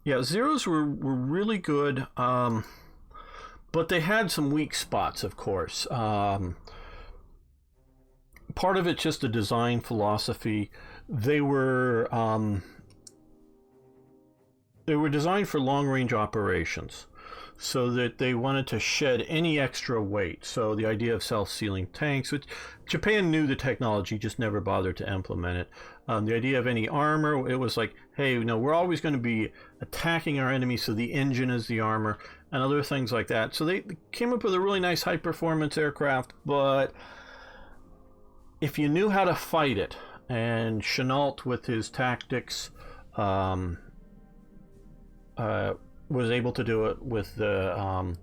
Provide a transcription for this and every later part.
Yeah, Zeros were really good, but they had some weak spots, of course. Part of it's just a design philosophy. They were um, they were designed for long range operations, so that they wanted to shed any extra weight. So the idea of self-sealing tanks, which Japan knew the technology, just never bothered to implement it. The idea of any armor, it was like, hey, you know, we're always going to be attacking our enemy, so the engine is the armor, and other things like that. So they came up with a really nice high-performance aircraft, but if you knew how to fight it, and Chenault with his tactics um, uh, was able to do it with the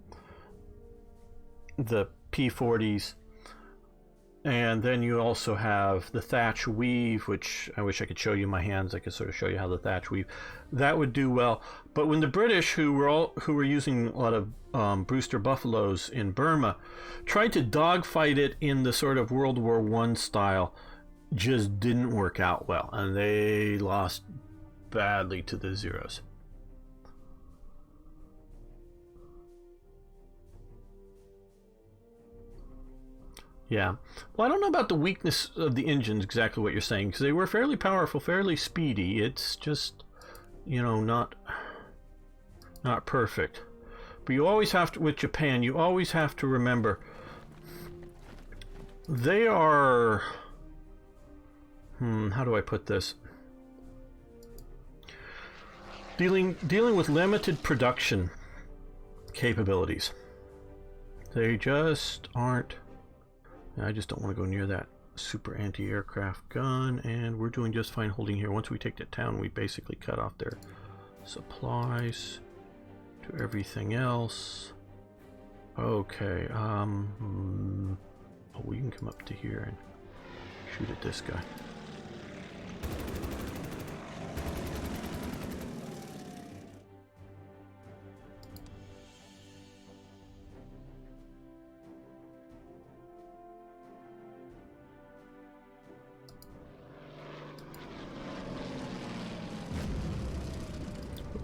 P-40s, and then you also have the Thatch Weave, which I wish I could show you my hands. I could sort of show you how the Thatch Weave that would do well. But when the British, who were using a lot of Brewster Buffaloes in Burma, tried to dogfight it in the sort of World War I style, just didn't work out well, and they lost badly to the Zeros. Yeah. Well, I don't know about the weakness of the engines, exactly what you're saying, because they were fairly powerful, fairly speedy. It's just, you know, not perfect. But you always have to, with Japan, you always have to remember they are, how do I put this? Dealing with limited production capabilities. They just aren't. I just don't want to go near that super anti-aircraft gun, and we're doing just fine holding here. Once we take that town, we basically cut off their supplies to everything else. Okay, oh, we can come up to here and shoot at this guy.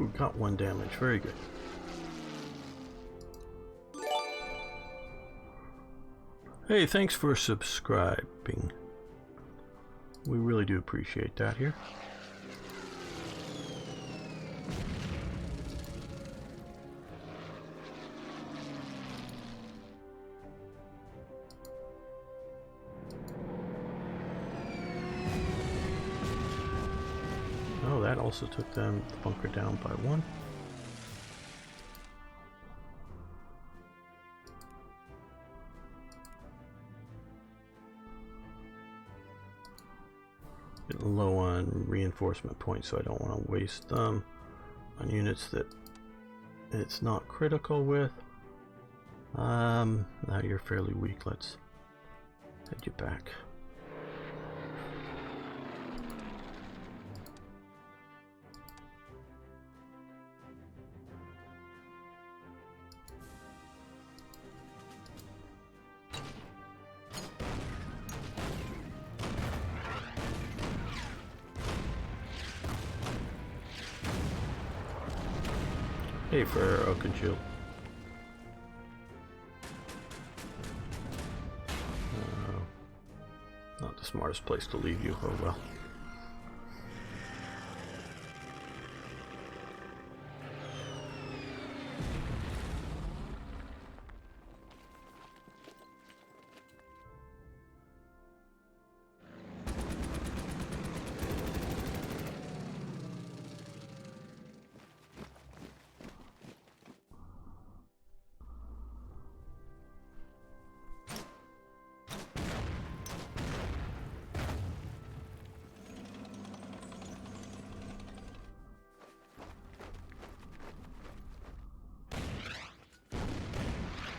Ooh, got one damage. Very good. Hey, thanks for subscribing. We really do appreciate that here. Oh, that also took them the bunker down by one. Getting low on reinforcement points, so I don't want to waste them on units that it's not critical with. Now you're fairly weak. Let's head you back. Hey, for Oakenchill. Not the smartest place to leave you, oh well.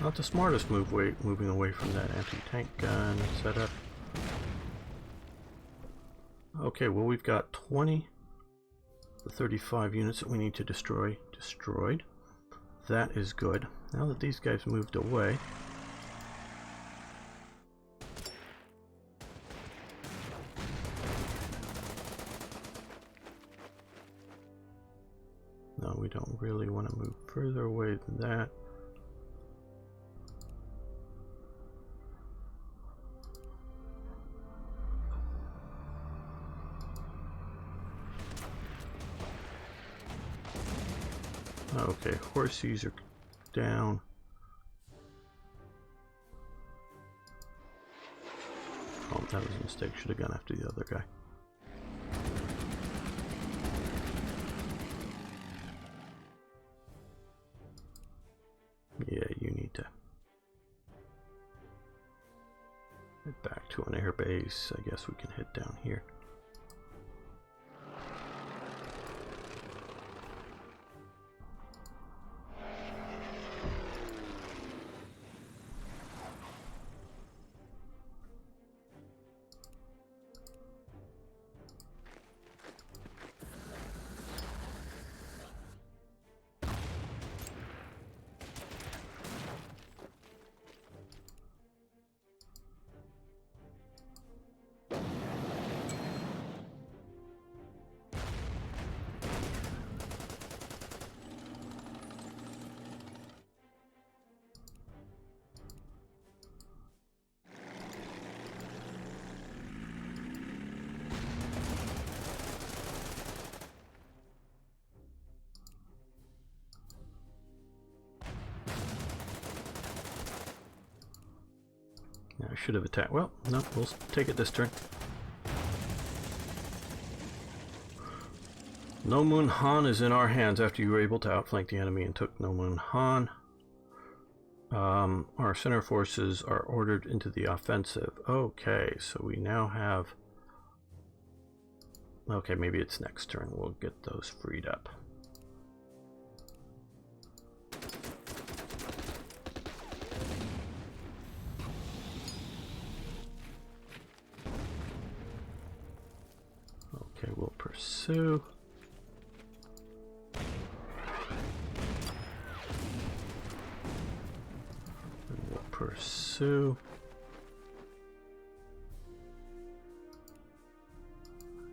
Not the smartest move, moving away from that anti-tank gun setup. Okay, well, we've got 20 the 35 units that we need to destroy destroyed. That is good. Now that these guys moved away, No, we don't really want to move further away than that. Okay, horsies are down. Oh, that was a mistake. Should have gone after the other guy. Yeah, you need to head back to an air base. I guess we can head down here. I should have attacked. Well, no, we'll take it this turn. No Moon Han is in our hands after you were able to outflank the enemy and took No Moon Han. Our center forces are ordered into the offensive. Okay, so we now have... Okay, maybe it's next turn. We'll get those freed up. Okay, we'll pursue. And we'll pursue.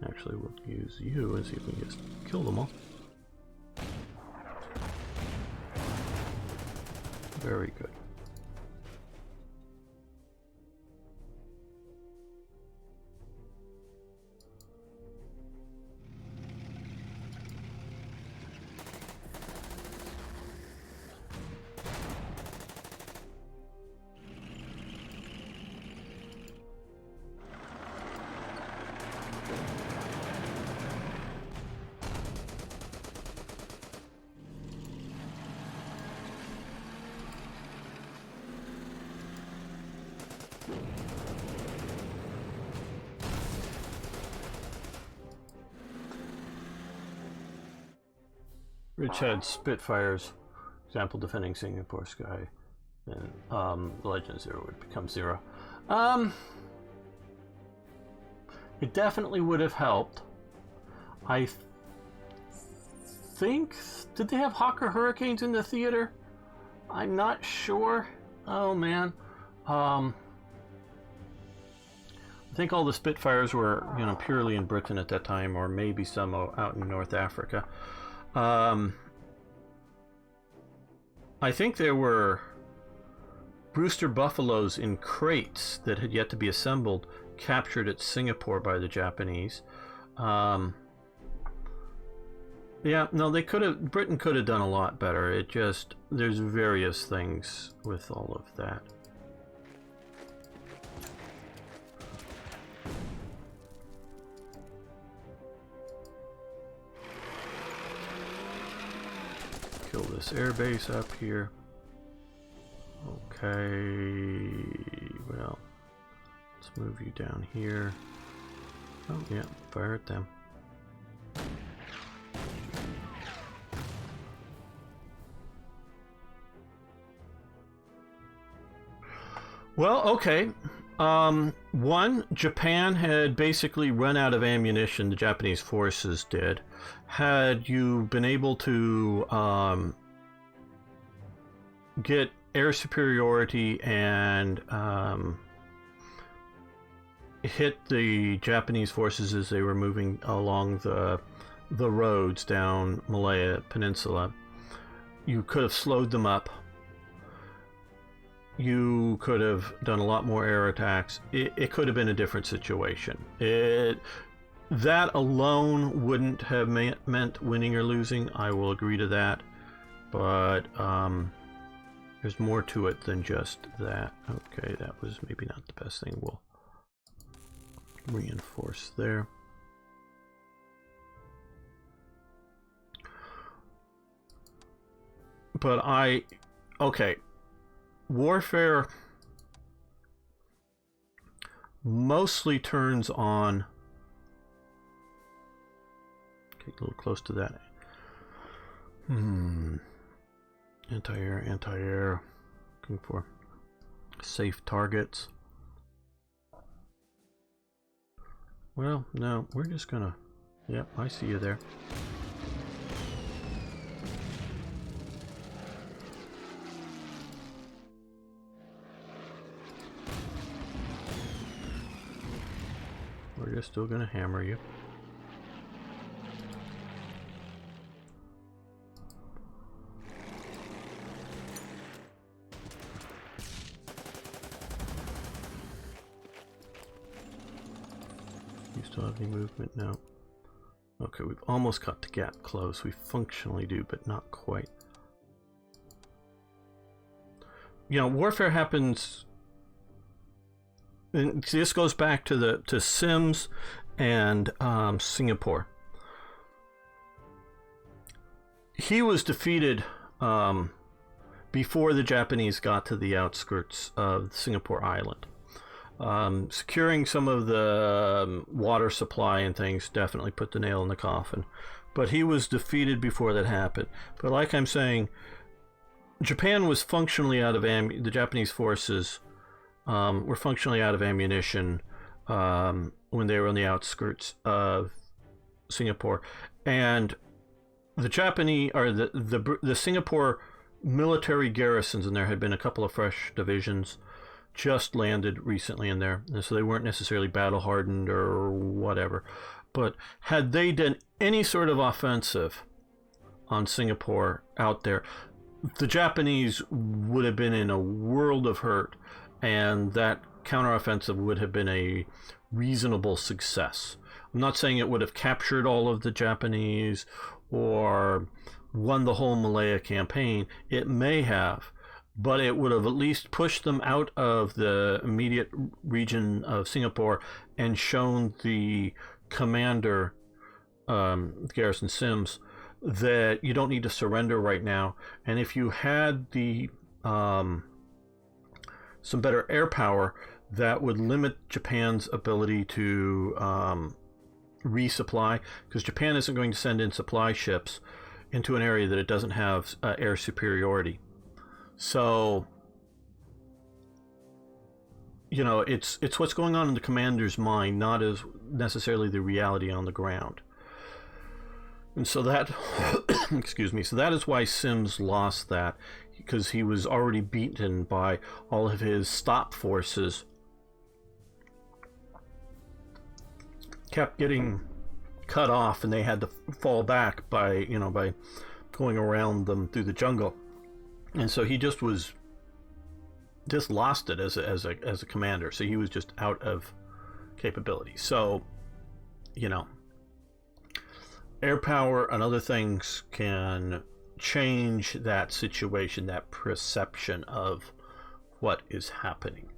Actually, we'll use you and see if we can just kill them all. Very good. Rich had Spitfires, example defending Singapore sky, and the Legend Zero would become 0. It definitely would have helped. I think, did they have Hawker Hurricanes in the theater? I'm not sure. Oh man. I think all the Spitfires were, you know, purely in Britain at that time, or maybe some out in North Africa. I think there were Brewster Buffaloes in crates that had yet to be assembled, captured at Singapore by the Japanese. Yeah, no, they could have. Britain could have done a lot better. It just, there's various things with all of that. Kill this airbase up here. Okay, well, let's move you down here. Oh yeah, fire at them. Well, okay. One, Japan had basically run out of ammunition, the Japanese forces did. Had you been able to get air superiority and hit the Japanese forces as they were moving along the the roads down Malaya Peninsula. You could have slowed them up. You could have done a lot more air attacks. It could have been a different situation. That alone wouldn't have meant winning or losing. I will agree to that. But there's more to it than just that. Okay, that was maybe not the best thing. We'll reinforce there. But okay, warfare mostly turns on, get a little close to that. Anti-air, looking for safe targets. Well, no, we're just gonna, yep, I see you there. We're just still gonna hammer you. You still have any movement? No. Okay, we've almost got the gap closed. We functionally do, but not quite. You know, warfare happens. And this goes back to Sims and Singapore. He was defeated before the Japanese got to the outskirts of Singapore Island. Securing some of the water supply and things definitely put the nail in the coffin. But he was defeated before that happened. But like I'm saying, Japan was functionally out of the Japanese forces were functionally out of ammunition when they were on the outskirts of Singapore, and the Japanese or the Singapore military garrisons in there had been a couple of fresh divisions just landed recently in there, and so they weren't necessarily battle hardened or whatever. But had they done any sort of offensive on Singapore out there, the Japanese would have been in a world of hurt, and that counteroffensive would have been a reasonable success. I'm not saying it would have captured all of the Japanese or won the whole Malaya campaign. It may have, but it would have at least pushed them out of the immediate region of Singapore and shown the commander, Garrison Sims, that you don't need to surrender right now. And if you had the some better air power, that would limit Japan's ability to resupply, because Japan isn't going to send in supply ships into an area that it doesn't have air superiority. So, you know, it's what's going on in the commander's mind, not as necessarily the reality on the ground. And so that, excuse me, so that is why Sims lost that, because he was already beaten by all of his stop forces. Kept getting cut off, and they had to fall back by going around them through the jungle. And so he just lost it as a commander. So he was just out of capability. So, you know, air power and other things can change that situation, that perception of what is happening.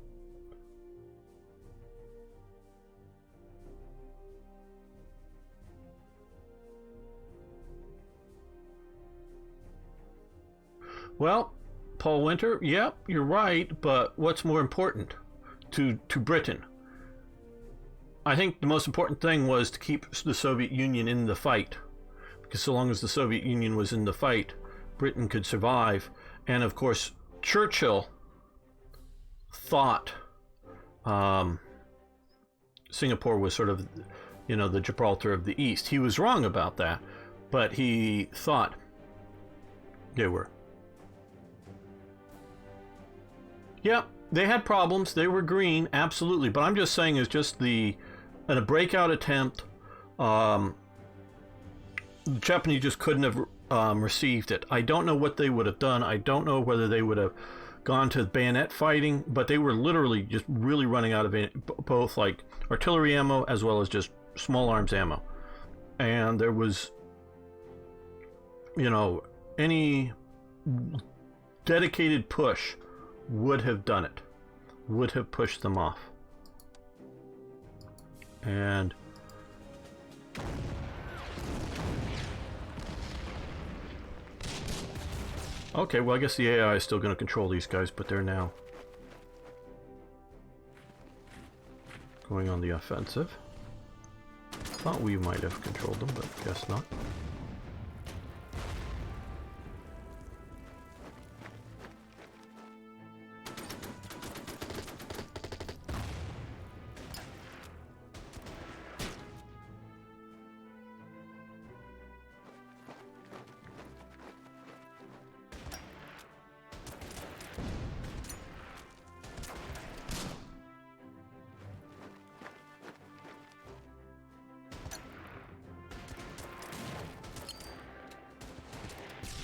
Well, Paul Winter, yep, you're right, but what's more important to Britain? I think the most important thing was to keep the Soviet Union in the fight, because so long as the Soviet Union was in the fight, Britain could survive. And of course, Churchill thought Singapore was sort of, the Gibraltar of the East. He was wrong about that, but he thought they were. Yeah, they had problems. They were green, absolutely. But I'm just saying, it's just in a breakout attempt, the Japanese just couldn't have received it. I don't know what they would have done. I don't know whether they would have gone to bayonet fighting, but they were literally just really running out of both like artillery ammo as well as just small arms ammo. And there was, you know, any dedicated push would have done it, would have pushed them off. And okay, well, I guess the AI is still going to control these guys, but they're now going on the offensive. Thought we might have controlled them, but guess not.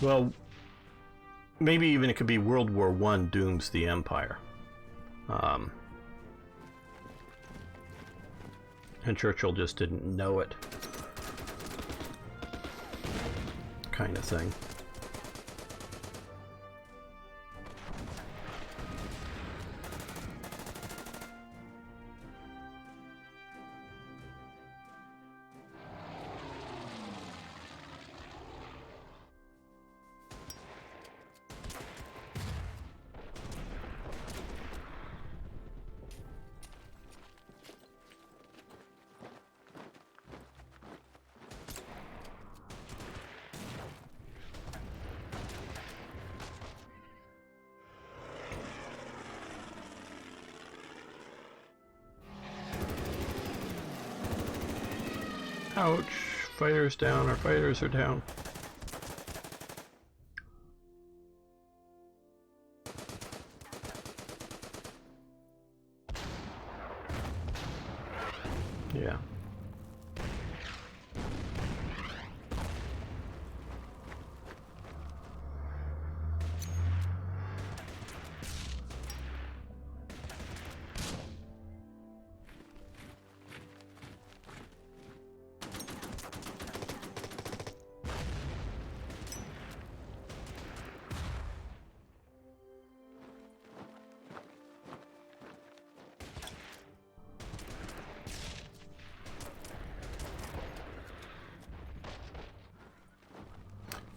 Well, maybe even it could be World War I dooms the Empire. And Churchill just didn't know it. Kind of thing. Ouch! Fighters down, our fighters are down. Yeah.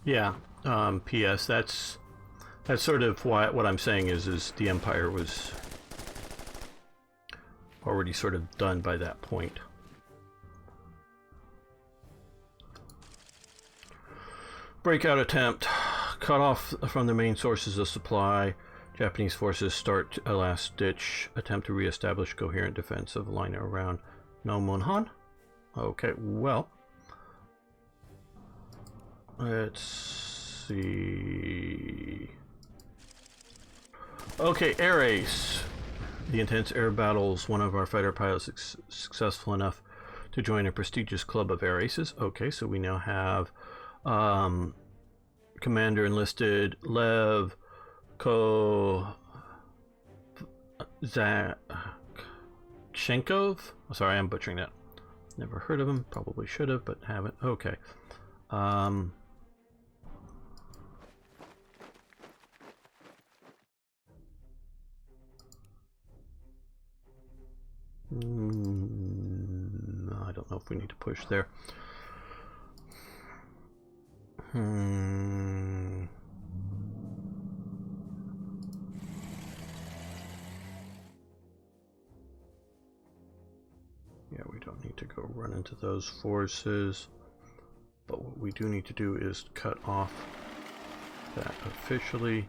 Yeah. P.S. That's sort of what I'm saying is the Empire was already sort of done by that point. Breakout attempt. Cut off from the main sources of supply. Japanese forces start a last-ditch attempt to reestablish coherent defensive line around Nomonhan. Okay, well, let's see. Okay, air ace. The intense air battles. One of our fighter pilots is successful enough to join a prestigious club of air aces. Okay, so we now have Commander enlisted Lev Kozachenkov. Sorry, I'm butchering that. Never heard of him. Probably should have, but haven't. Okay. I don't know if we need to push there. Yeah, we don't need to go run into those forces. But what we do need to do is cut off that officially.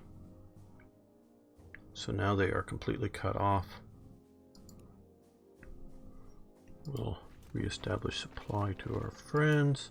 So now they are completely cut off. We'll reestablish supply to our friends.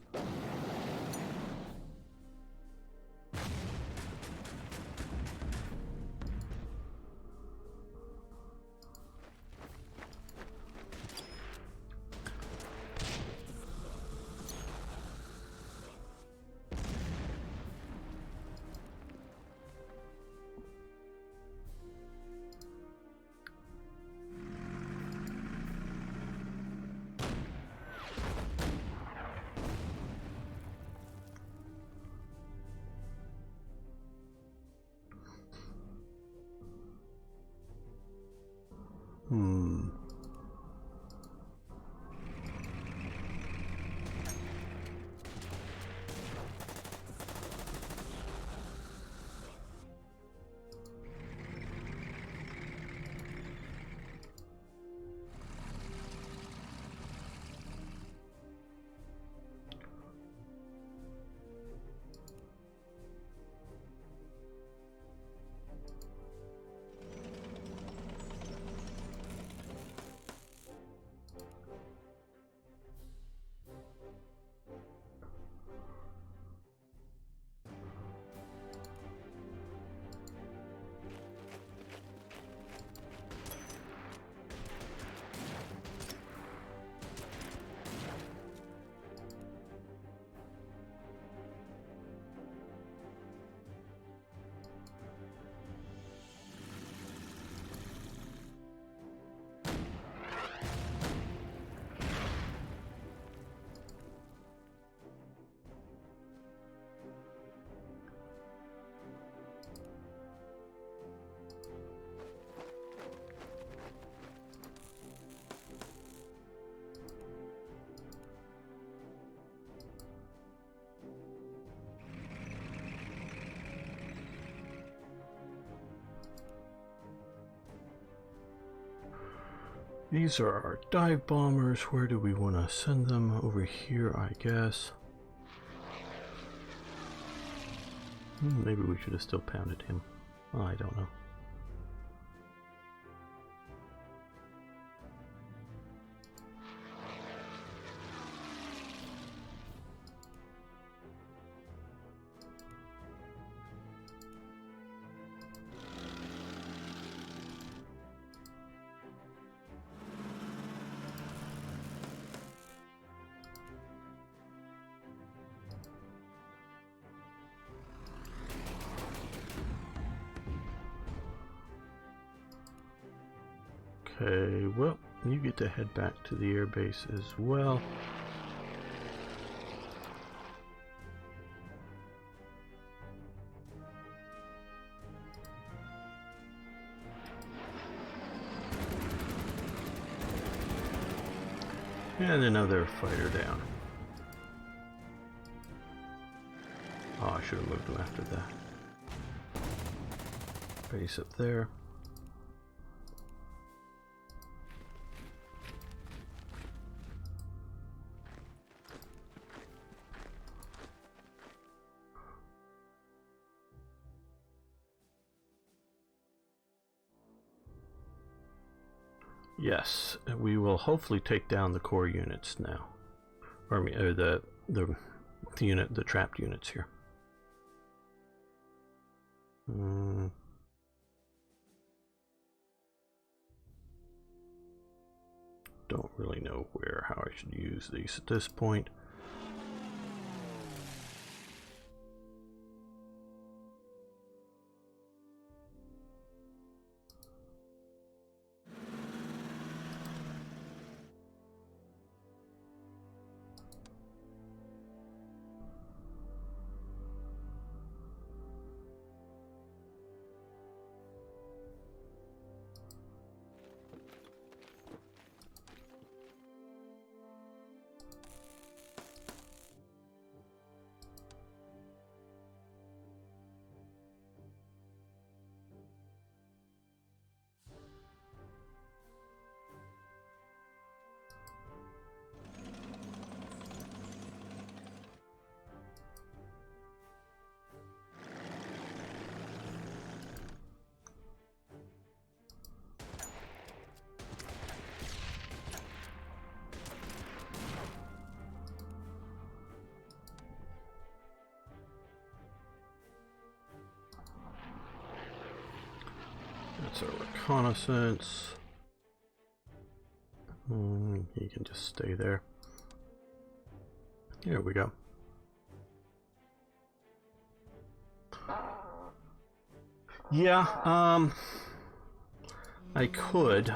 These are our dive bombers. Where do we want to send them? Over here, I guess. Maybe we should have still pounded him. Oh, I don't know. Okay, well, you get to head back to the airbase as well. And another fighter down. Oh, I should have moved him after that. Base up there. Yes, we will hopefully take down the core units now, or the trapped units here. Don't really know how I should use these at this point. That's our reconnaissance. You can just stay there. Here we go. Yeah, I could.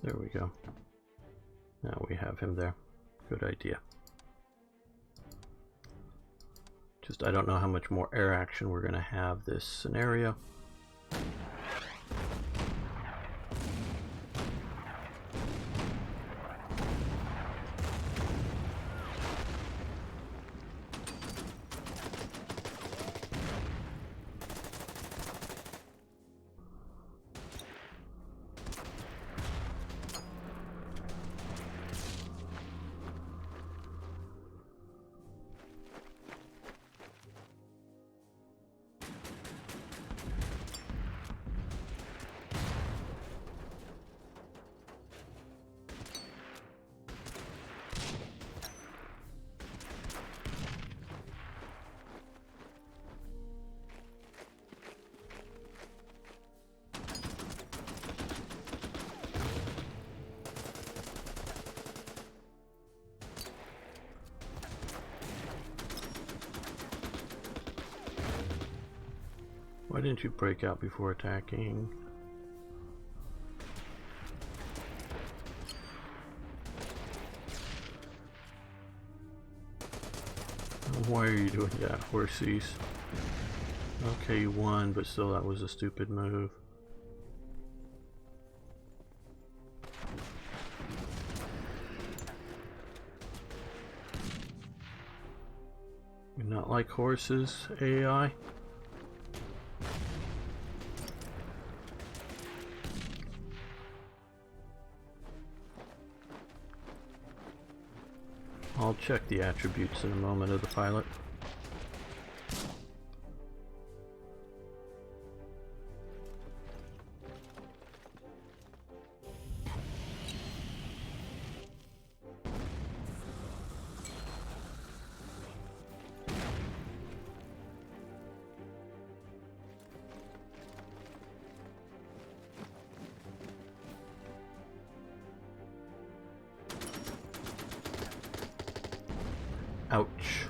There we go. Now we have him there. Good idea. Just I don't know how much more air action we're going to have this scenario. Why didn't you break out before attacking? Why are you doing that, horsies? Okay, you won, but still that was a stupid move. You're not like horses, AI? I'll check the attributes in a moment of the pilot. Ouch.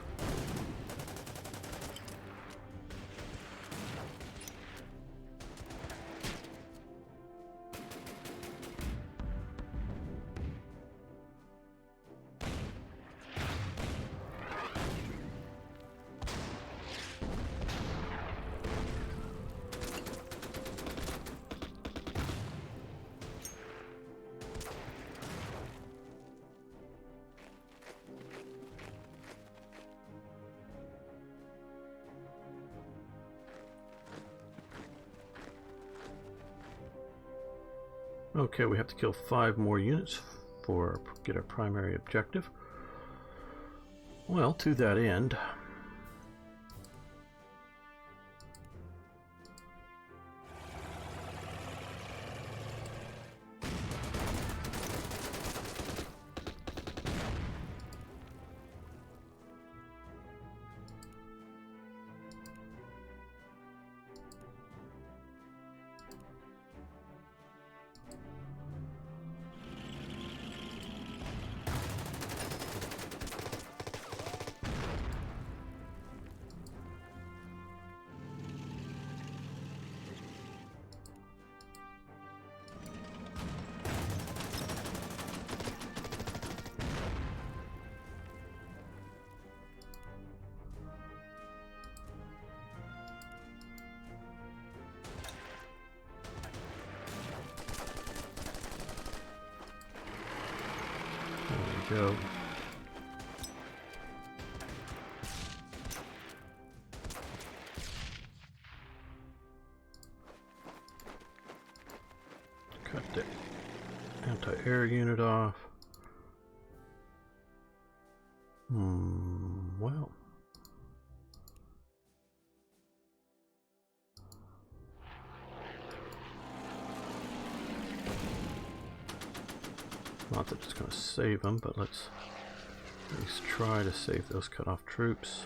Okay, we have to kill 5 more units for get our primary objective. Well, to that end, go. Cut the anti-air unit off. Well. Not that it's going to save them, but let's at least try to save those cut-off troops.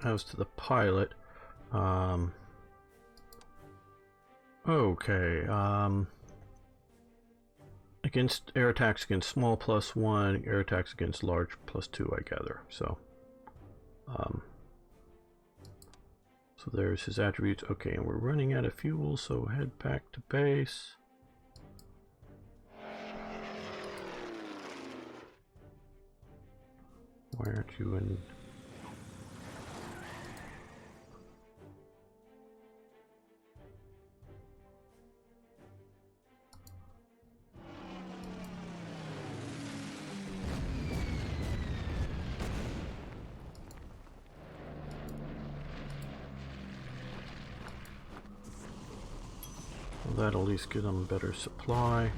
as to the pilot, okay, against air attacks against small +1, air attacks against large +2, I gather. So so there's his attributes. Okay, and we're running out of fuel, so head back to base. Why aren't you in? Well, that'll at least give them a better supply.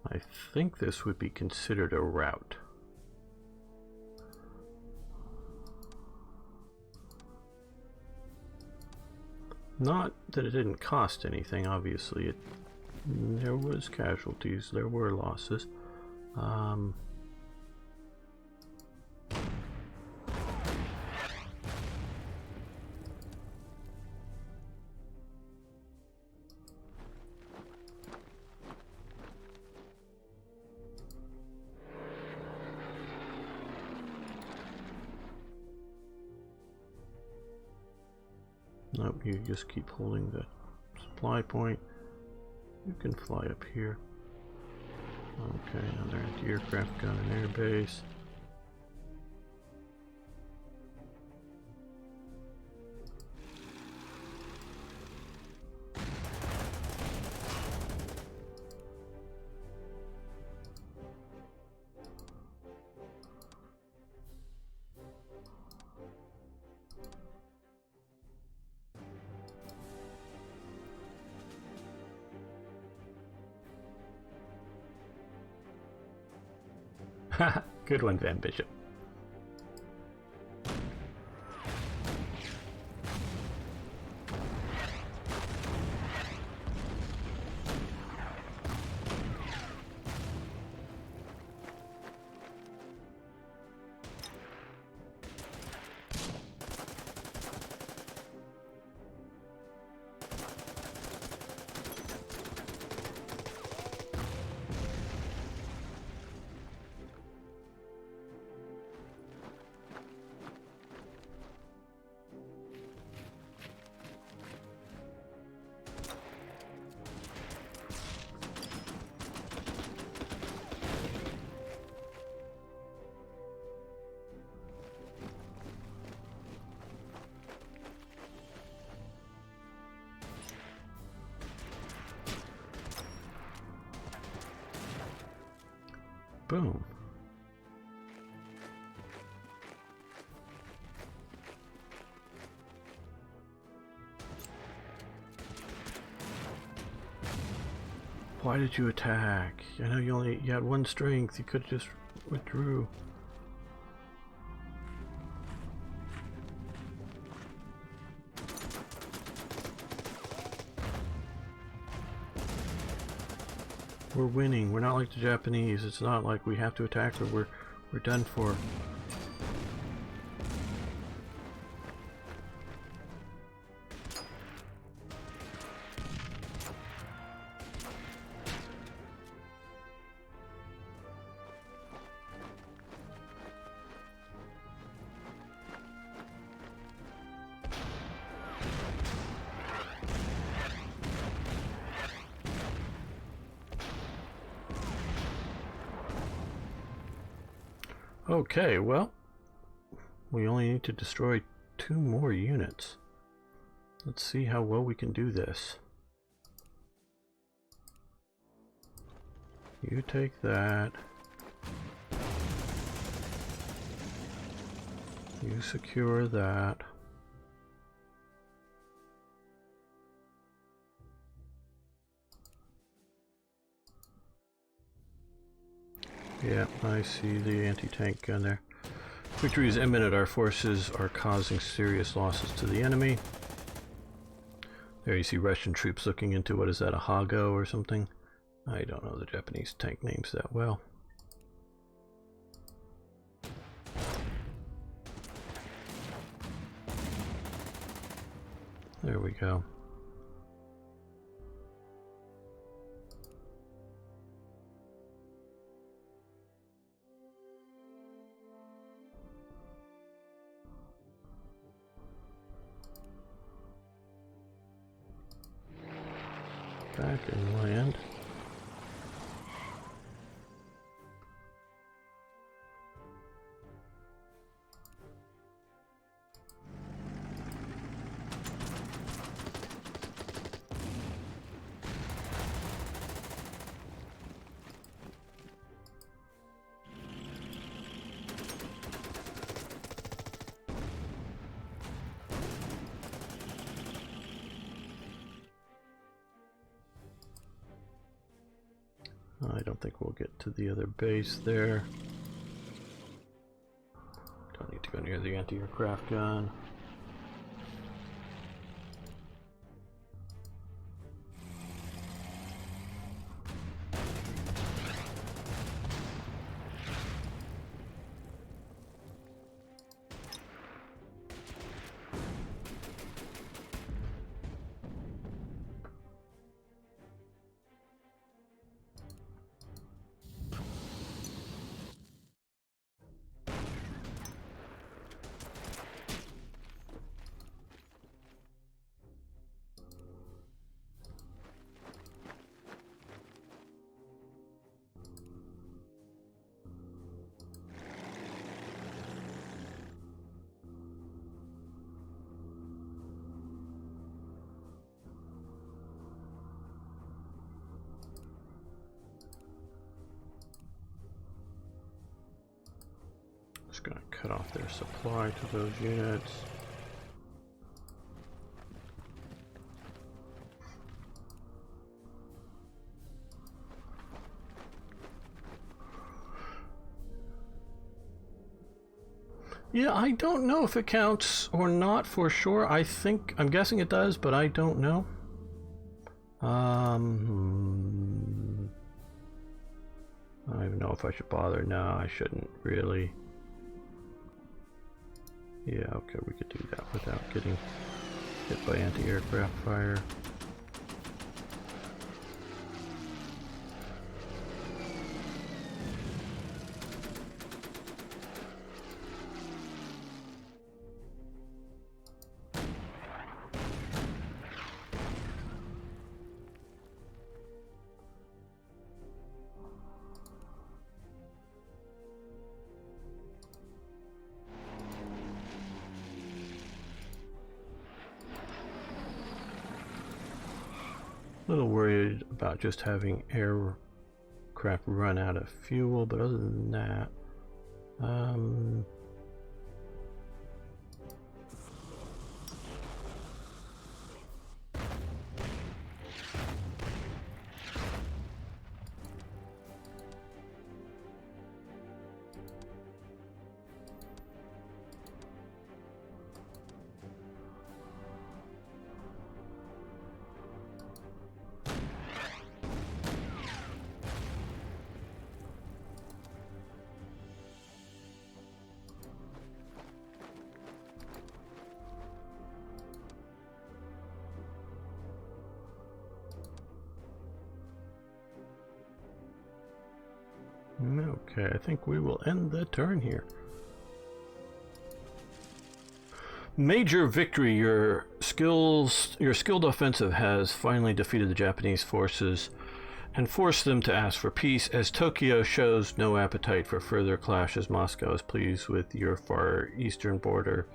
I think this would be considered a route. Not that it didn't cost anything, obviously. There was casualties, there were losses. Nope, you just keep holding the supply point. You can fly up here. Okay, another anti-aircraft gun and air base. Good one, Van Bishop. Boom. Why did you attack? I know you had one strength. You could have just withdrew. We're winning. We're not like the Japanese. It's not like we have to attack or we're done for. Okay, well, we only need to destroy 2 more units. Let's see how well we can do this. You take that. You secure that. Yeah, I see the anti-tank gun there. Victory is imminent. Our forces are causing serious losses to the enemy. There you see Russian troops looking into, what is that, a Hago or something? I don't know the Japanese tank names that well. There we go. Back inland. I don't think we'll get to the other base there. Don't need to go near the anti-aircraft gun. Just gonna cut off their supply to those units. Yeah, I don't know if it counts or not for sure. I'm guessing it does, but I don't know. I don't even know if I should bother. No, I shouldn't really. Yeah, okay, we could do that without getting hit by anti-aircraft fire. A little worried about just having aircraft run out of fuel, but other than that, okay, I think we will end the turn here. Major victory. Your skilled offensive has finally defeated the Japanese forces and forced them to ask for peace. As Tokyo shows no appetite for further clashes, Moscow is pleased with your far eastern border,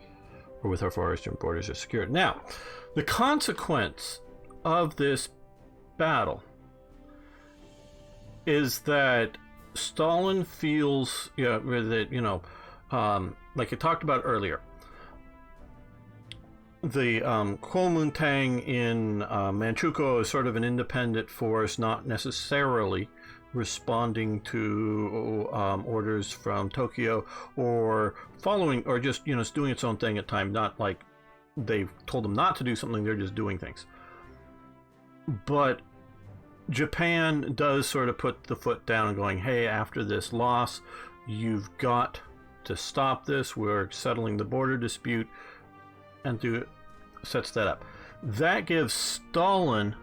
or with our far eastern borders are secured. Now, the consequence of this battle is that Stalin feels, that, like I talked about earlier, the Kuomintang in Manchukuo is sort of an independent force, not necessarily responding to orders from Tokyo, or following, or just doing its own thing at times. Not like they've told them not to do something; they're just doing things. But Japan does sort of put the foot down and going, "Hey, after this loss, you've got to stop this. We're settling the border dispute," and sets that up. That gives Stalin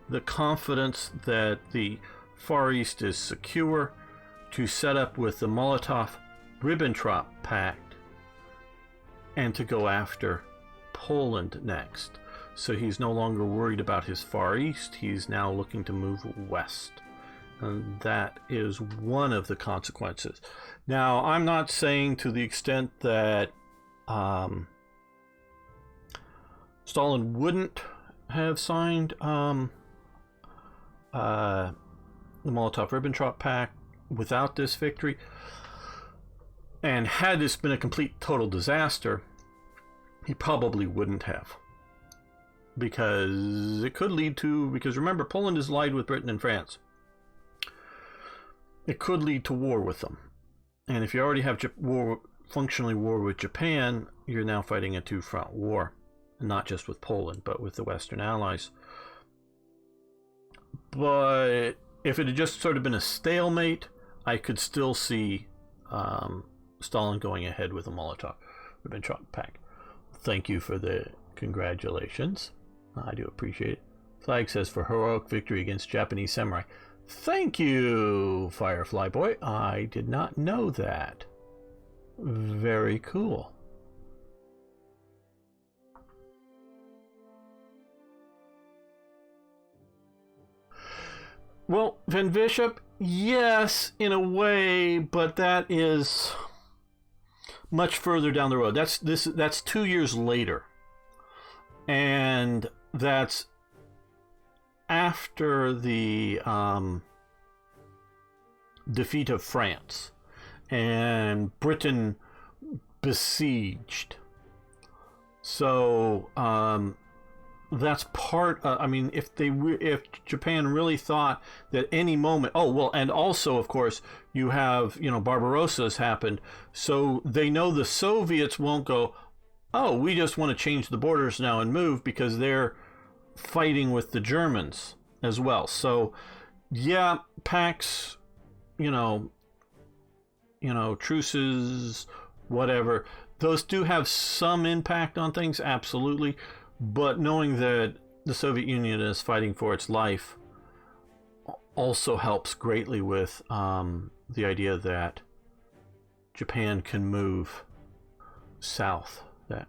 the confidence that the Far East is secure to set up with the Molotov-Ribbentrop Pact and to go after Poland next. So he's no longer worried about his Far East. He's now looking to move west. And that is one of the consequences. Now, I'm not saying to the extent that Stalin wouldn't have signed the Molotov-Ribbentrop Pact without this victory. And had this been a complete total disaster, he probably wouldn't have. Because it could lead to, because remember, Poland is allied with Britain and France. It could lead to war with them. And if you already have functionally war with Japan, you're now fighting a two-front war. Not just with Poland, but with the Western Allies. But if it had just sort of been a stalemate, I could still see Stalin going ahead with the Molotov-Ribbentrop Pact. Thank you for the congratulations. I do appreciate it. Flag says for heroic victory against Japanese samurai. Thank you, Firefly Boy. I did not know that. Very cool. Well, Van Bishop, yes, in a way, but that is much further down the road. That's 2 years later, and that's after the defeat of France and Britain besieged. So that's part. I mean, if Japan really thought that any moment. Oh well, and also of course you have Barbarossa's happened, so they know the Soviets won't go, oh, we just want to change the borders now and move, because they're fighting with the Germans as well. So yeah, pacts, truces, whatever, those do have some impact on things, absolutely. But knowing that the Soviet Union is fighting for its life also helps greatly with the idea that Japan can move south. That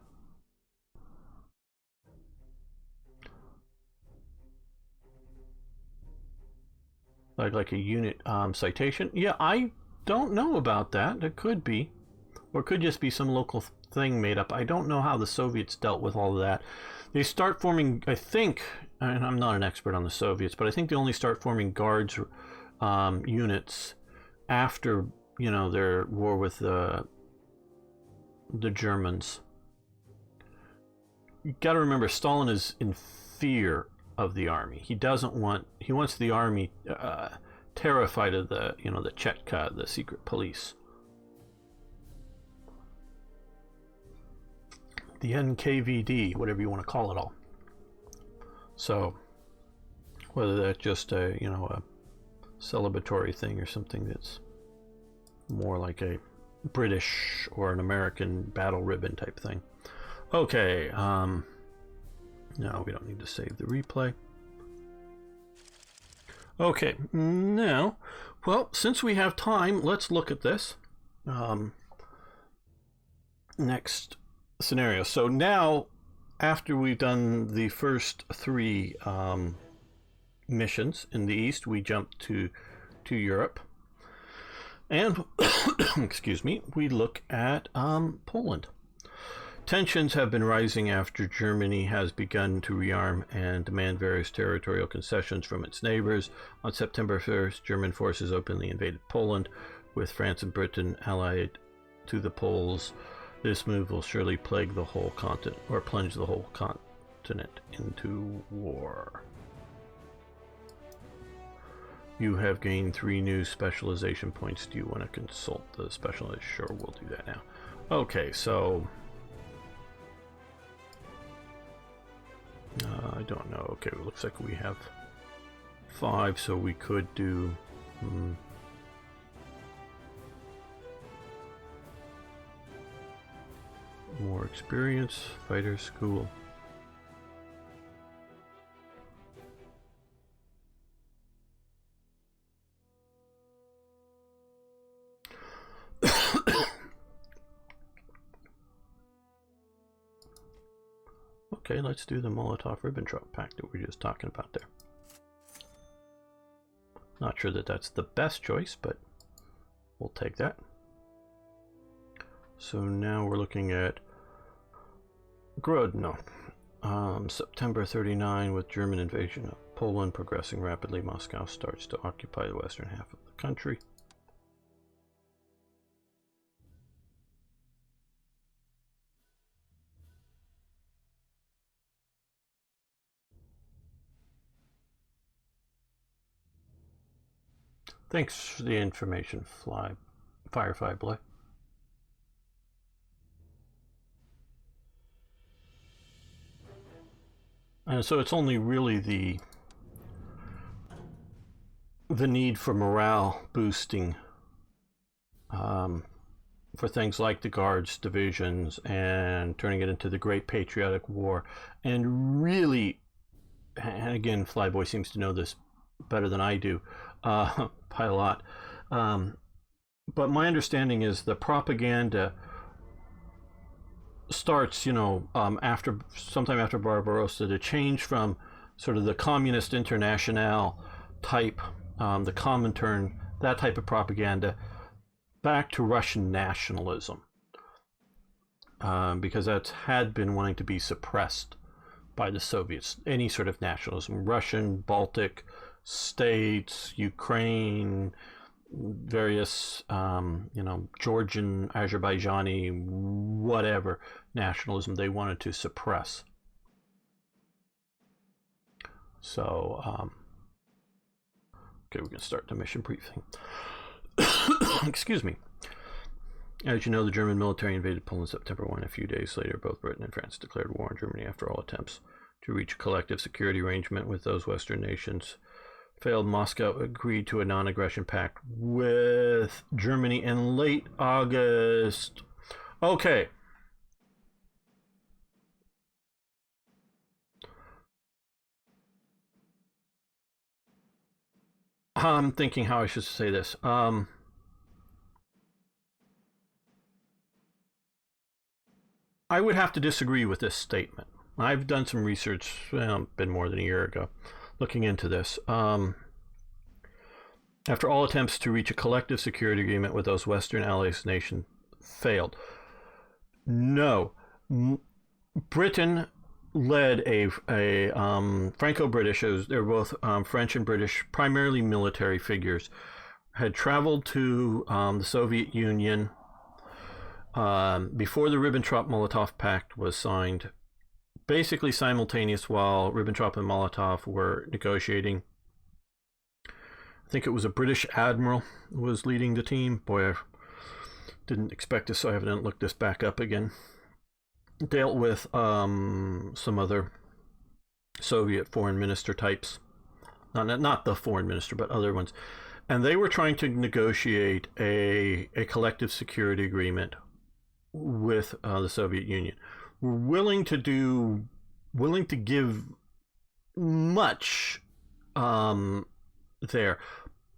like a unit citation. Yeah, I don't know about that. It could be, or it could just be some local thing made up. I don't know how the Soviets dealt with all of that. They start forming, I think, and I'm not an expert on the Soviets, but I think they only start forming guards units after their war with the Germans. You got to remember, Stalin is in fear of the army. He wants the army terrified of the the Chetka, the secret police. The NKVD, whatever you want to call it all. So, whether that's just a celebratory thing or something that's more like a British or an American battle ribbon type thing. Okay, no, we don't need to save the replay. Okay, now, well, since we have time, let's look at this. Next scenario. So now, after we've done the first three missions in the east, we jump to Europe, and excuse me, we look at Poland. Tensions have been rising after Germany has begun to rearm and demand various territorial concessions from its neighbors. On September 1st, German forces openly invaded Poland, with France and Britain allied to the Poles. This move will surely plague the whole continent, or plunge the whole continent into war. You have gained 3 new specialization points. Do you want to consult the specialist? Sure, we'll do that now. Okay, so I don't know. Okay, it looks like we have 5, so we could do more experience, fighter school. Okay, let's do the Molotov-Ribbentrop Pact that we were just talking about there. Not sure that that's the best choice, but we'll take that. So now we're looking at Grodno. September 39, with German invasion of Poland progressing rapidly, Moscow starts to occupy the western half of the country. Thanks for the information, Firefly Boy. And so it's only really the need for morale boosting for things like the Guards divisions and turning it into the Great Patriotic War. And really, and again, Flyboy seems to know this better than I do, by a lot. But my understanding is the propaganda starts, you know, sometime after Barbarossa, to change from sort of the Communist International type, the Comintern, that type of propaganda, back to Russian nationalism, because that had been wanting to be suppressed by the Soviets. Any sort of nationalism, Russian, Baltic states, Ukraine, various, you know, Georgian, Azerbaijani, whatever nationalism they wanted to suppress. So, okay, we can start the mission briefing. Excuse me. As you know, the German military invaded Poland September 1. A few days later, both Britain and France declared war on Germany after all attempts to reach a collective security arrangement with those Western nations failed. Moscow agreed to a non-aggression pact with Germany in late August. Okay. I'm thinking how I should say this. I would have to disagree with this statement. I've done some research, well, been more than a year ago, looking into this. After all attempts to reach a collective security agreement with those Western Allies nations failed. No. Britain led a Franco-British, they were both French and British, primarily military figures, had traveled to the Soviet Union before the Ribbentrop-Molotov Pact was signed, basically simultaneous while Ribbentrop and Molotov were negotiating. I think it was a British admiral who was leading the team. Boy, I didn't expect this, so I haven't looked this back up again. Dealt with some other Soviet foreign minister types. Not the foreign minister, but other ones. And they were trying to negotiate a collective security agreement with the Soviet Union. Were willing to give much there.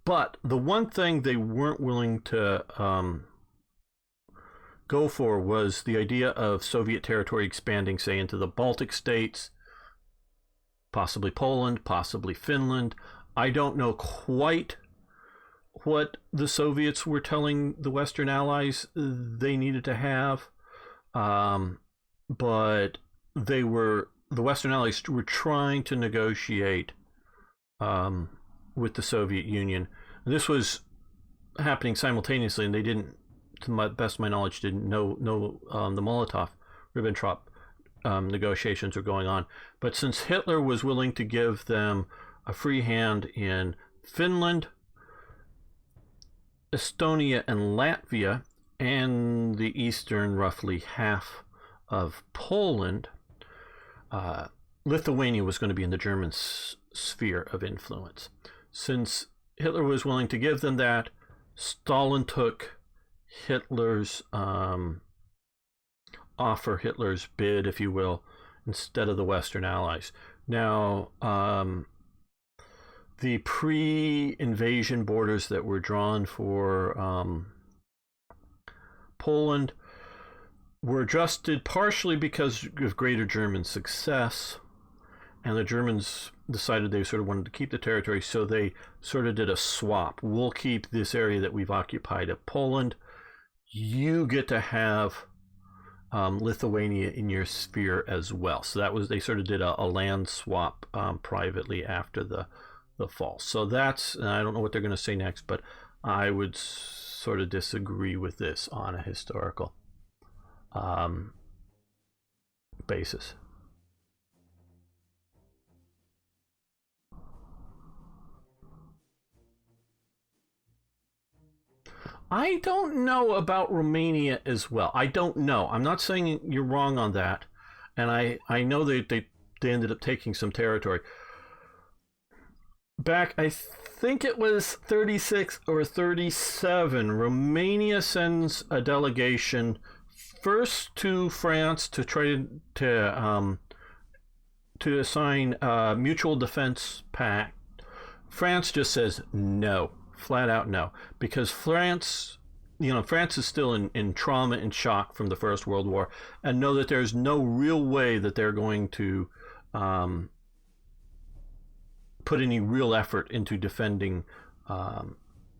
But the one thing they weren't willing to go for was the idea of Soviet territory expanding, say, into the Baltic states, possibly Poland, possibly Finland. I don't know quite what the Soviets were telling the Western Allies they needed to have. but the Western Allies were trying to negotiate with the Soviet Union. This was happening simultaneously, and they didn't, to my best of my knowledge, didn't know the Molotov-Ribbentrop negotiations were going on. But since Hitler was willing to give them a free hand in Finland, Estonia, and Latvia, and the eastern roughly half of Poland, Lithuania was going to be in the German sphere of influence. Since Hitler was willing to give them that, Stalin took Hitler's offer, Hitler's bid, if you will, instead of the Western Allies. Now, the pre-invasion borders that were drawn for Poland were adjusted partially because of greater German success, and the Germans decided they sort of wanted to keep the territory, so they sort of did a swap. We'll keep this area that we've occupied of Poland. You get to have Lithuania in your sphere as well. So that was, they sort of did a land swap privately after the fall. So that's, and I don't know what they're going to say next, but I would sort of disagree with this on a historical basis. I don't know about Romania as well. I don't know. I'm not saying you're wrong on that. And I know they ended up taking some territory. Back, I think it was 36 or 37, Romania sends a delegation first to France to try to assign a mutual defense pact. France just says no. Flat out no, because France is still in trauma and shock from the First World War, and know that there's no real way that they're going to put any real effort into defending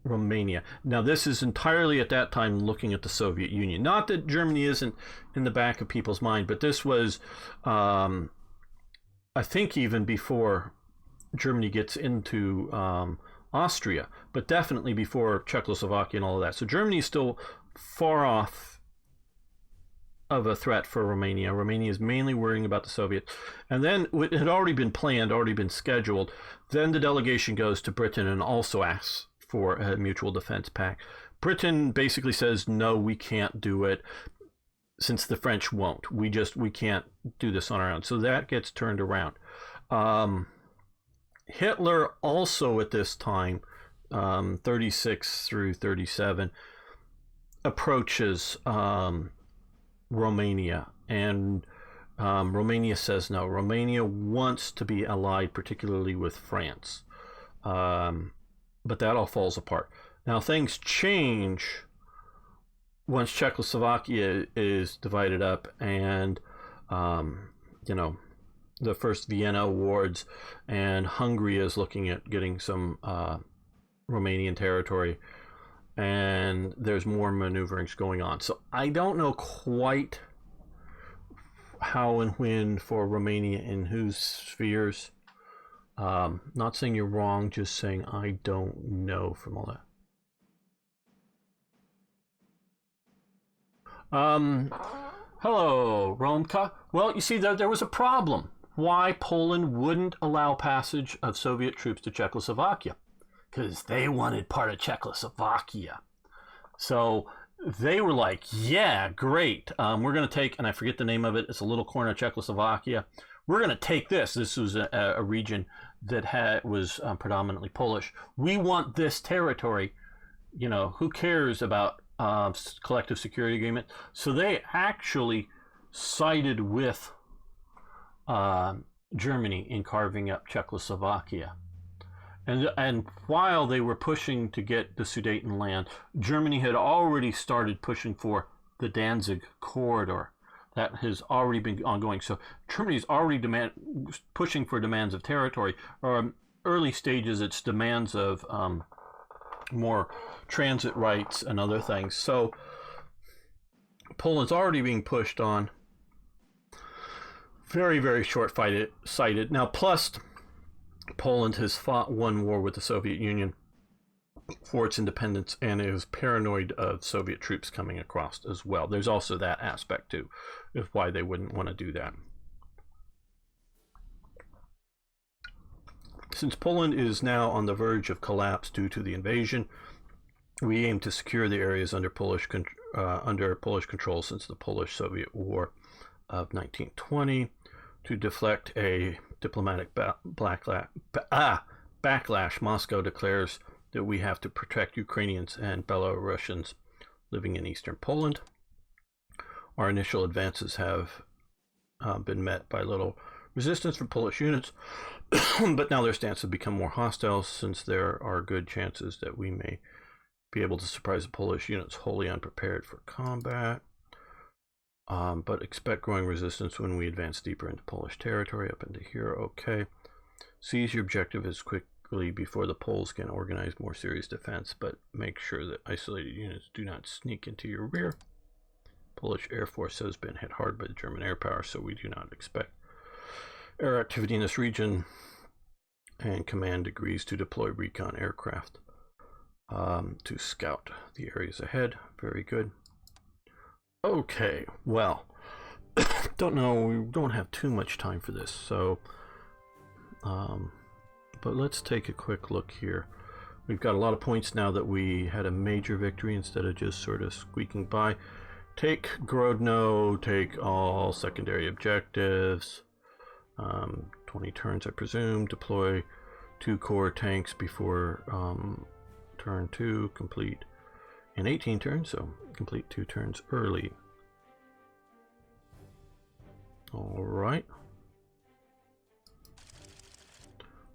Romania. Now, this is entirely at that time looking at the Soviet Union. Not that Germany isn't in the back of people's mind, but this was, I think, even before Germany gets into Austria, but definitely before Czechoslovakia and all of that. So Germany is still far off of a threat for Romania. Romania is mainly worrying about the Soviets. And then it had already been planned, already been scheduled. Then the delegation goes to Britain and also asks for a mutual defense pact. Britain basically says, no, we can't do it, since the French won't. We can't do this on our own. So that gets turned around. Hitler also at this time, 36 through 37, approaches Romania, and Romania says no. Romania wants to be allied, particularly with France, but that all falls apart. Now things change once Czechoslovakia is divided up, and the first Vienna Awards, and Hungary is looking at getting some Romanian territory, and there's more maneuverings going on. So I don't know quite how and when for Romania in whose spheres. Not saying you're wrong, just saying I don't know from all that. Hello, Romka. Well, you see, there was a problem. Why Poland wouldn't allow passage of Soviet troops to Czechoslovakia, because they wanted part of Czechoslovakia. So they were like, yeah, great. We're going to take, and I forget the name of it, it's a little corner of Czechoslovakia. We're going to take this. This was a region that was predominantly Polish. We want this territory. Who cares about collective security agreement? So they actually sided with Germany in carving up Czechoslovakia. And while they were pushing to get the Sudeten land, Germany had already started pushing for the Danzig corridor. That has already been ongoing. So Germany's already pushing for demands of territory, or early stages it's demands of more transit rights and other things. So Poland's already being pushed on very, very short-sighted. Now, plus, Poland has fought one war with the Soviet Union for its independence and is paranoid of Soviet troops coming across as well. There's also that aspect, too, of why they wouldn't want to do that. Since Poland is now on the verge of collapse due to the invasion, we aim to secure the areas under Polish control since the Polish-Soviet War of 1920 to deflect a diplomatic backlash. Moscow declares that we have to protect Ukrainians and Belarusians living in eastern Poland. Our initial advances have been met by little resistance from Polish units, but now their stance has become more hostile since there are good chances that we may be able to surprise the Polish units wholly unprepared for combat. But expect growing resistance when we advance deeper into Polish territory, up into here. Okay. Seize your objective as quickly before the Poles can organize more serious defense, but make sure that isolated units do not sneak into your rear. Polish Air Force has been hit hard by the German air power, so we do not expect air activity in this region, and command agrees to deploy recon aircraft to scout the areas ahead. Very good. Okay, well, don't know, we don't have too much time for this, so but let's take a quick look here. We've got a lot of points now that we had a major victory instead of just sort of squeaking by. Take Grodno, take all secondary objectives, 20 turns I presume, deploy 2 core tanks before turn 2, complete in 18 turns, so complete 2 turns early. Alright.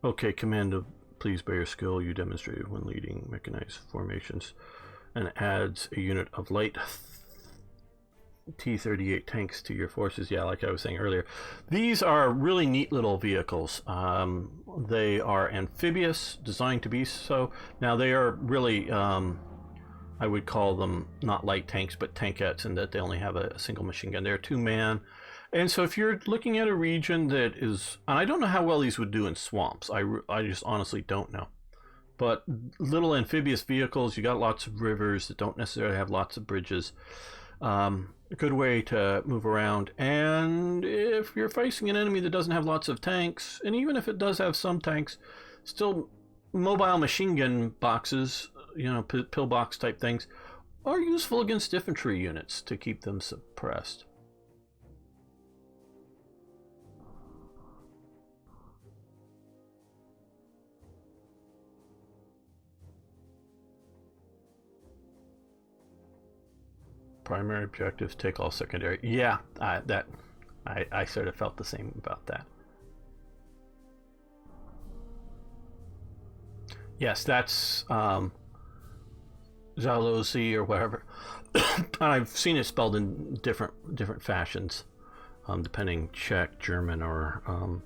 Okay, Commando, please by your skill you demonstrated when leading mechanized formations, and adds a unit of light T-38 tanks to your forces. Yeah, like I was saying earlier, these are really neat little vehicles. They are amphibious, designed to be so. Now they are really I would call them not light tanks but tankettes, in that they only have a single machine gun. They're 2-man, and so if you're looking at a region that is, and I don't know how well these would do in swamps, I just honestly don't know, but little amphibious vehicles, you got lots of rivers that don't necessarily have lots of bridges, a good way to move around. And if you're facing an enemy that doesn't have lots of tanks, and even if it does have some tanks, still mobile machine gun boxes, you know, pillbox type things, are useful against infantry units to keep them suppressed. Primary objectives, take all secondary. Yeah, I sort of felt the same about that. Yes, that's Zalosi or whatever. I've seen it spelled in different fashions, depending Czech, German, or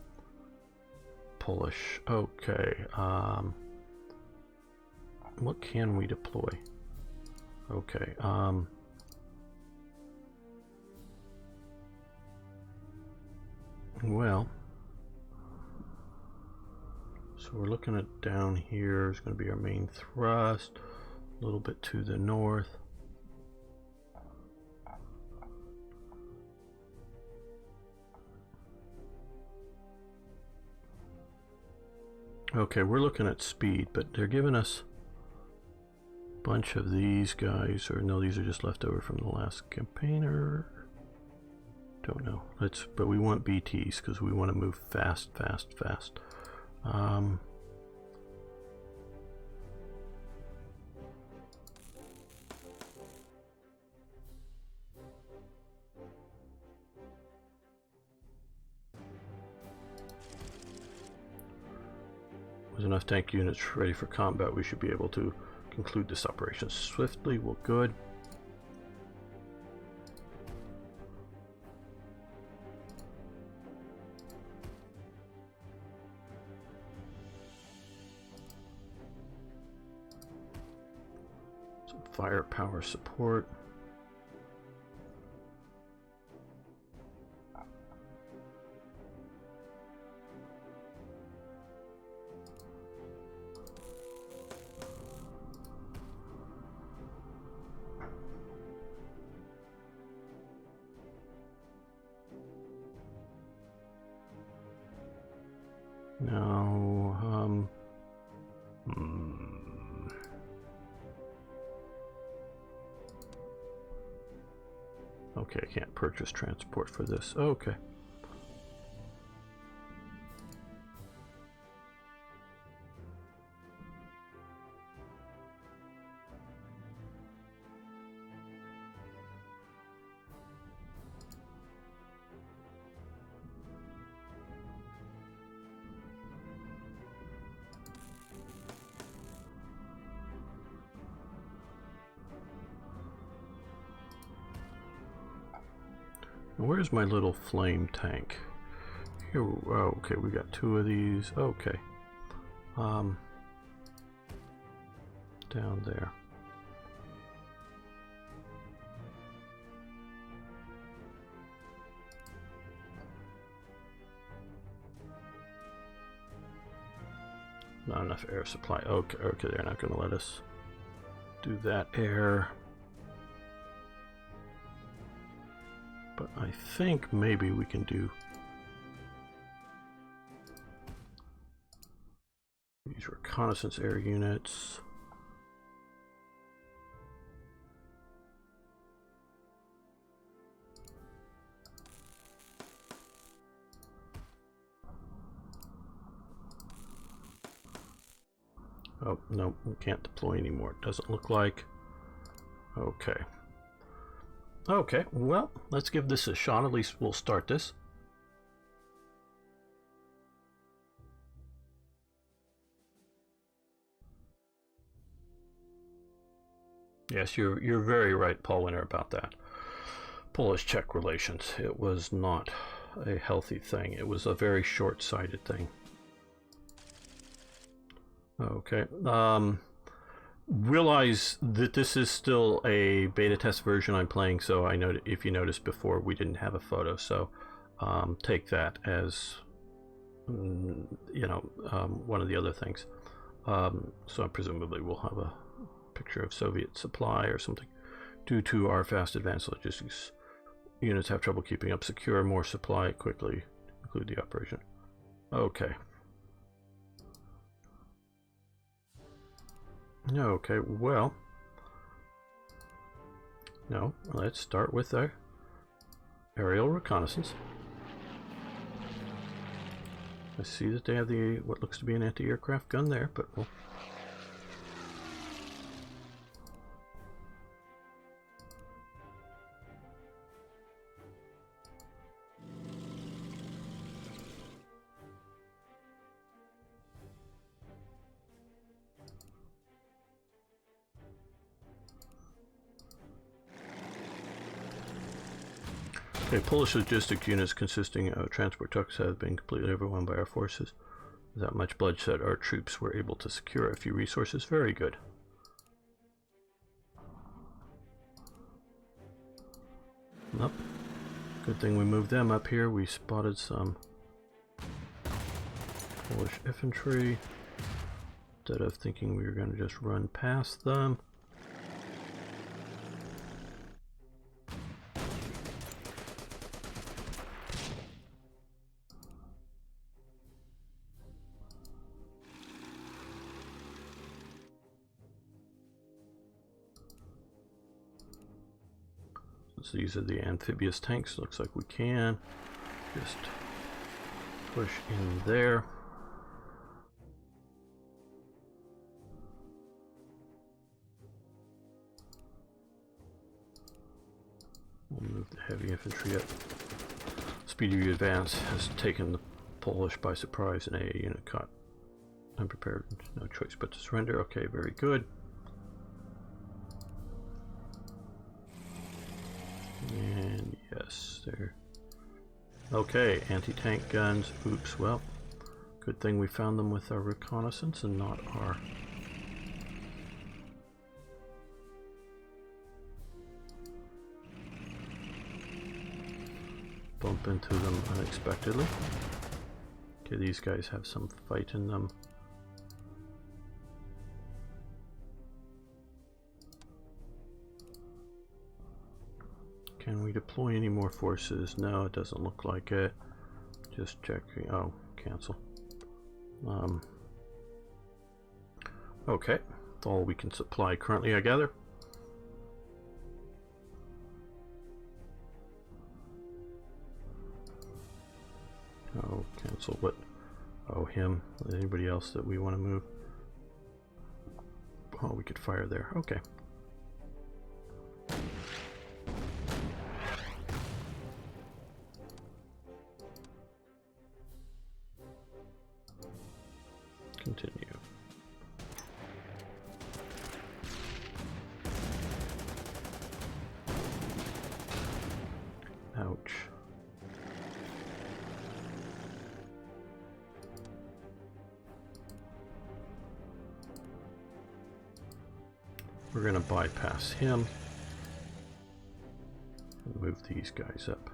Polish. Okay. What can we deploy? Okay. Well, so we're looking at down here is going to be our main thrust, a little bit to the north. Okay, we're looking at speed, but they're giving us a bunch of these guys, or no, these are just left over from the last campaigner. Don't know. But we want BTs because we want to move fast. With enough tank units ready for combat, we should be able to conclude this operation swiftly. Well, good. Firepower support. Okay, I can't purchase transport for this. Okay. Where's my little flame tank? Here, oh, okay, we got 2 of these. Okay. Down there. Not enough air supply. Okay, okay, they're not going to let us do that air. But I think maybe we can do these reconnaissance air units. Oh, no, we can't deploy anymore. It doesn't look like. Okay. Okay, well, let's give this a shot. At least we'll start this. Yes, you're very right, Paul Winter, about that. Polish-Czech relations. It was not a healthy thing. It was a very short-sighted thing. Okay. Realize that this is still a beta test version I'm playing, so I know if you noticed before we didn't have a photo, so take that as you know, one of the other things. So presumably we'll have a picture of Soviet supply or something. Due to our fast advanced logistics, units have trouble keeping up. Secure more supply quickly. Include the operation. Okay. Okay, well, no, let's start with our aerial reconnaissance. I see that they have the what looks to be an anti-aircraft gun there, but we'll okay, Polish logistic units consisting of transport trucks have been completely overwhelmed by our forces. Without much bloodshed, our troops were able to secure a few resources. Very good. Nope. Good thing we moved them up here. We spotted some Polish infantry. Instead of thinking we were going to just run past them. So these are the amphibious tanks. Looks like we can just push in there. We'll move the heavy infantry up. Speed of advance has taken the Polish by surprise, and AA unit caught unprepared. No choice but to surrender. Okay, very good. And yes, there. Okay, anti-tank guns. Oops, well, good thing we found them with our reconnaissance and not our... bump into them unexpectedly. Okay, these guys have some fight in them. Can we deploy any more forces? No, it doesn't look like it. Just checking. Oh, cancel. Okay, that's all we can supply currently, I gather. Oh, cancel what? Oh, him. Anybody else that we want to move? Oh, we could fire there. Okay. Continue. Ouch. We're going to bypass him and move these guys up.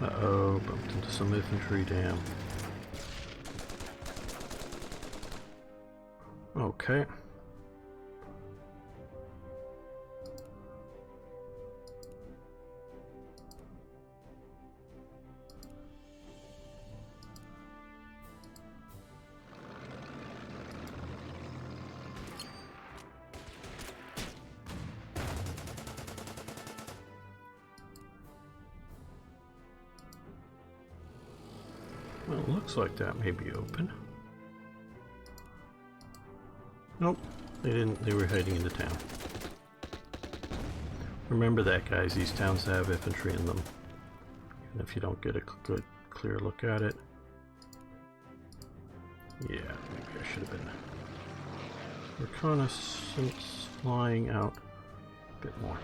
Uh-oh, bumped into some infantry, damn. Okay. Well, it looks like that may be open. Nope, they didn't. They were heading into town. Remember that, guys. These towns have infantry in them. And if you don't get a good, clear look at it. Yeah, maybe I should have been. Reconnaissance flying out a bit more.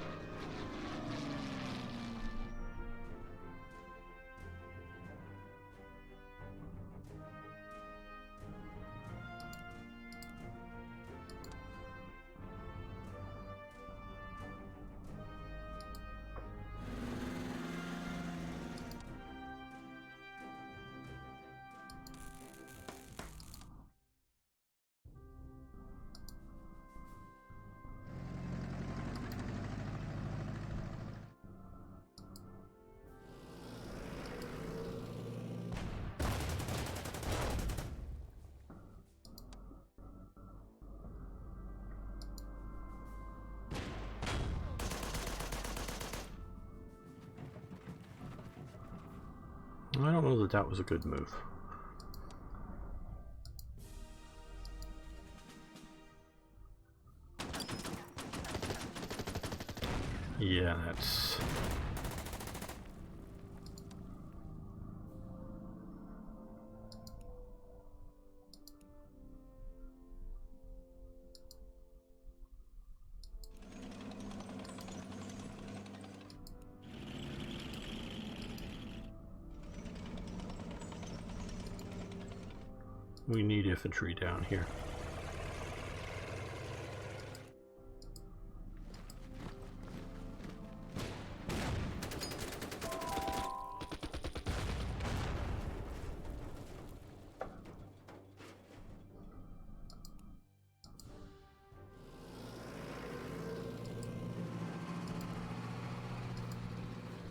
I don't know that that was a good move. Yeah, that's... We need infantry down here.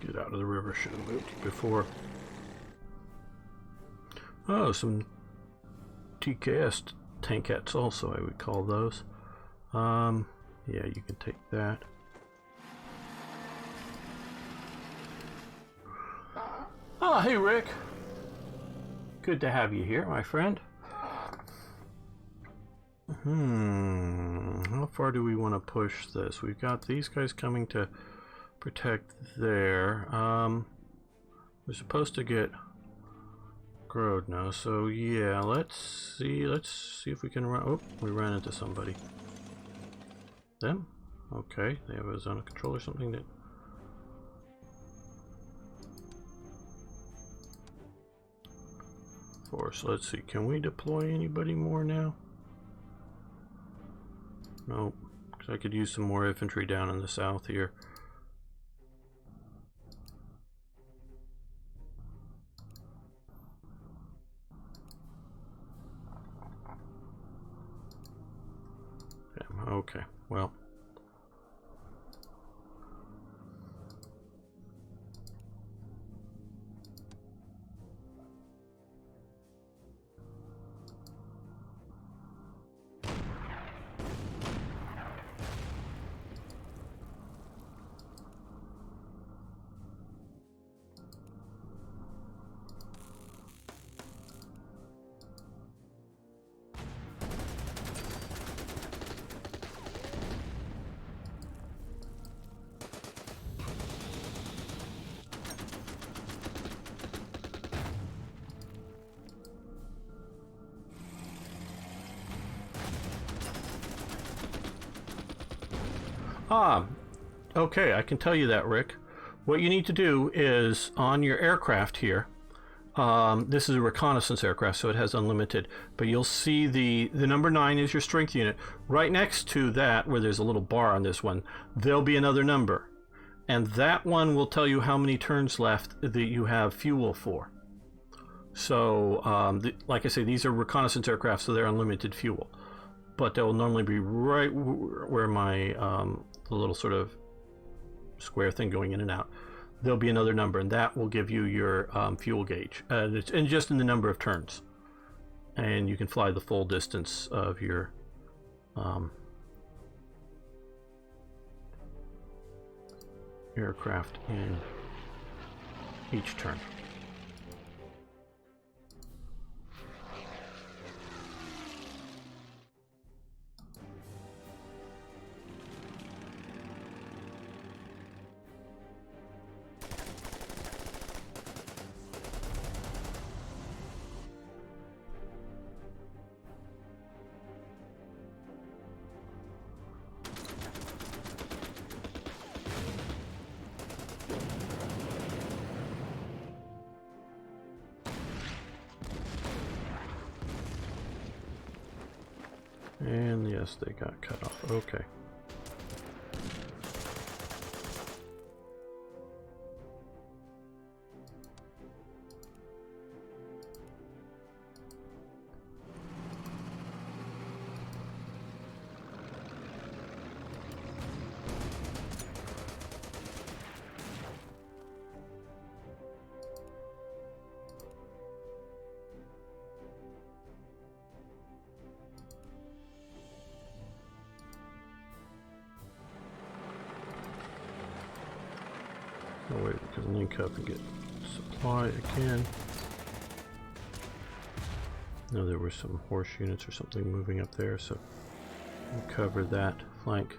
Get out of the river, should have moved before. Oh, some TKS tankettes also, I would call those. Yeah, you can take that. Oh, hey Rick. Good to have you here, my friend. How far do we want to push this? We've got these guys coming to protect there. We're supposed to get Grodno, so yeah, let's see if we can run. Oh, we ran into somebody. Them? Okay, they have a zone of control or something that... Force, let's see, can we deploy anybody more now? Nope, because I could use some more infantry down in the south here. Okay, well. Ah, okay, I can tell you that, Rick. What you need to do is on your aircraft here. This is a reconnaissance aircraft, so it has unlimited. But you'll see the number 9 is your strength unit. Right next to that, where there's a little bar on this one, there'll be another number. And that one will tell you how many turns left that you have fuel for. So, like I say, these are reconnaissance aircraft, so they're unlimited fuel. But they'll normally be right where my the little sort of square thing going in and out. There'll be another number, and that will give you your fuel gauge. It's just in the number of turns. And you can fly the full distance of your aircraft in each turn. And yes, they got cut off. Okay. Oh wait, we can link up and get supply again. No, there were some horse units or something moving up there, so we'll cover that flank.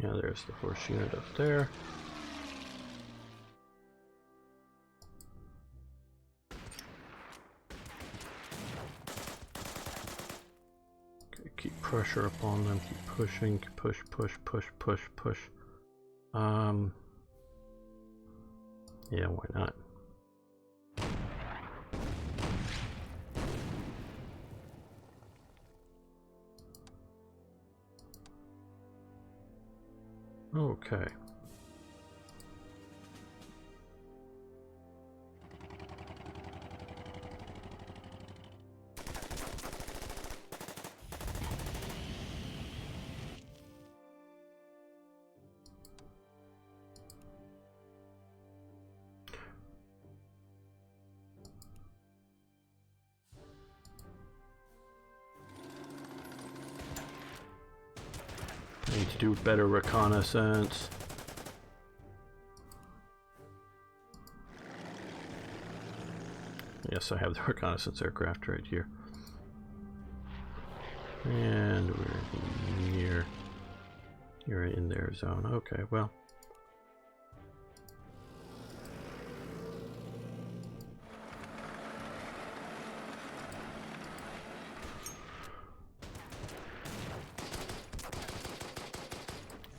Yeah, there's the horse unit up there. Okay, keep pressure up on them, keep pushing, push, push, push, push, push. Yeah, why not? Okay. I need to do better reconnaissance. Yes, I have the reconnaissance aircraft right here. And we're near. You're in their zone. Okay, well.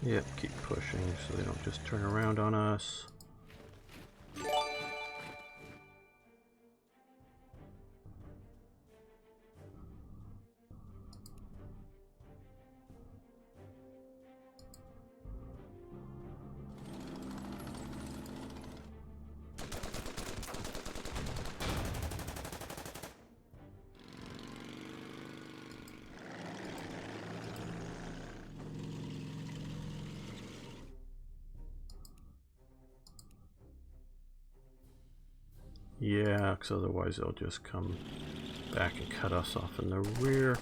Yep, keep pushing so they don't just turn around on us. Yeah, because otherwise they'll just come back and cut us off in the rear.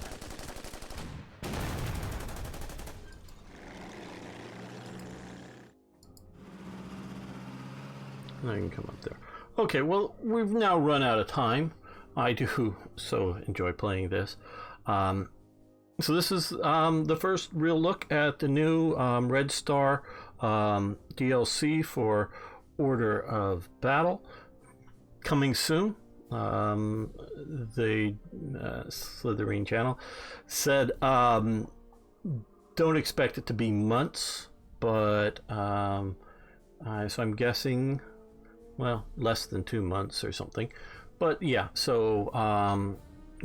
And I can come up there. Okay, well, we've now run out of time. I do so enjoy playing this. So this is the first real look at the new Red Star DLC for Order of Battle. Coming soon. The Slitherine channel said don't expect it to be months, but so I'm guessing, well, less than 2 months or something. But yeah, so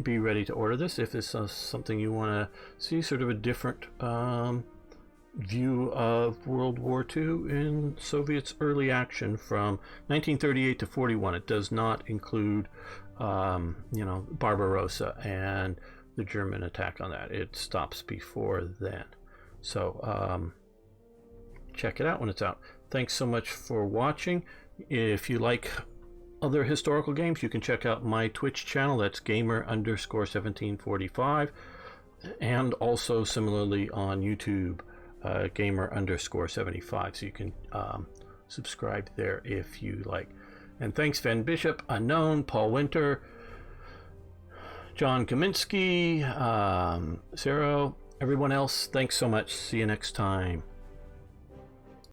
be ready to order this if this is something you want to see, sort of a different view of World War II in Soviets' early action from 1938 to 41. It does not include, you know, Barbarossa and the German attack on that. It stops before then. So check it out when it's out. Thanks so much for watching. If you like other historical games, you can check out my Twitch channel. That's gamer_1745, and also similarly on YouTube, gamer_75. So you can subscribe there if you like. And thanks Van Bishop, Unknown, Paul Winter, John Kaminsky, Sarah, everyone else. Thanks so much. See you next time.